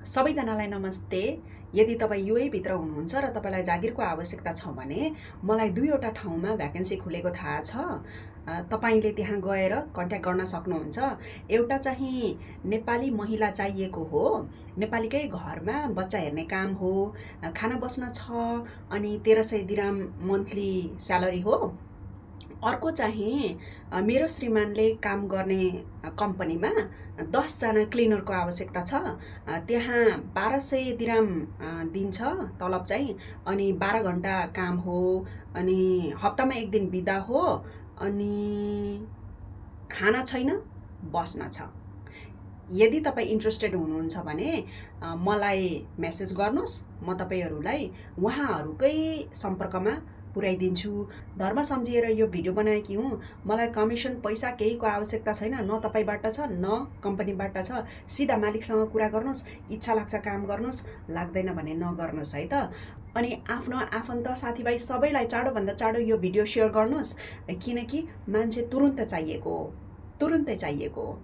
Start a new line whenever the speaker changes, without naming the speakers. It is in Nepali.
सबैजनालाई नमस्ते। यदि तपाईँ युए भित्र हुनुहुन्छ र तपाईलाई जागिरको आवश्यकता छ भने मलाई दुईवटा ठाउँमा भ्याकेन्सी खुलेको थाहा छ। तपाईले त्यहाँ गएर कन्ट्याक्ट गर्न सक्नुहुन्छ। एउटा चाहिँ नेपाली महिला चाहिएको हो, नेपालीकै घरमा बच्चा हेर्ने काम हो, खाना बस्न छ अनि 1300 दिराम मन्थली स्यालेरी हो। अर्को चाहिँ मेरो श्रीमानले काम गर्ने कम्पनीमा 10 जना क्लिनरको आवश्यकता छ। त्यहाँ 1200 दिराम दिन्छ तलब चाहिँ, अनि 12 घण्टा काम हो, अनि हप्तामा एक दिन बिदा हो, अनि खाना छैन, बस्न छ। यदि तपाईँ इन्ट्रेस्टेड हुनुहुन्छ भने मलाई मेसेज गर्नुहोस्, म तपाईहरूलाई उहाँहरूकै सम्पर्कमा पुर्याइदिन्छु। धर्म सम्झिएर यो भिडियो बनाएकी हुँ। मलाई कमिसन पैसा केहीको आवश्यकता छैन, न तपाईँबाट छ न कम्पनीबाट छ। सिधा मालिकसँग कुरा गर्नुहोस्, इच्छा लाग्छ काम गर्नुहोस्, लाग्दैन भने नगर्नुहोस् है त। अनि आफ्नो आफन्त साथीभाइ सबैलाई चाँडोभन्दा चाँडो यो भिडियो सेयर गर्नुहोस्, किनकि मान्छे तुरुन्तै चाहिएको हो।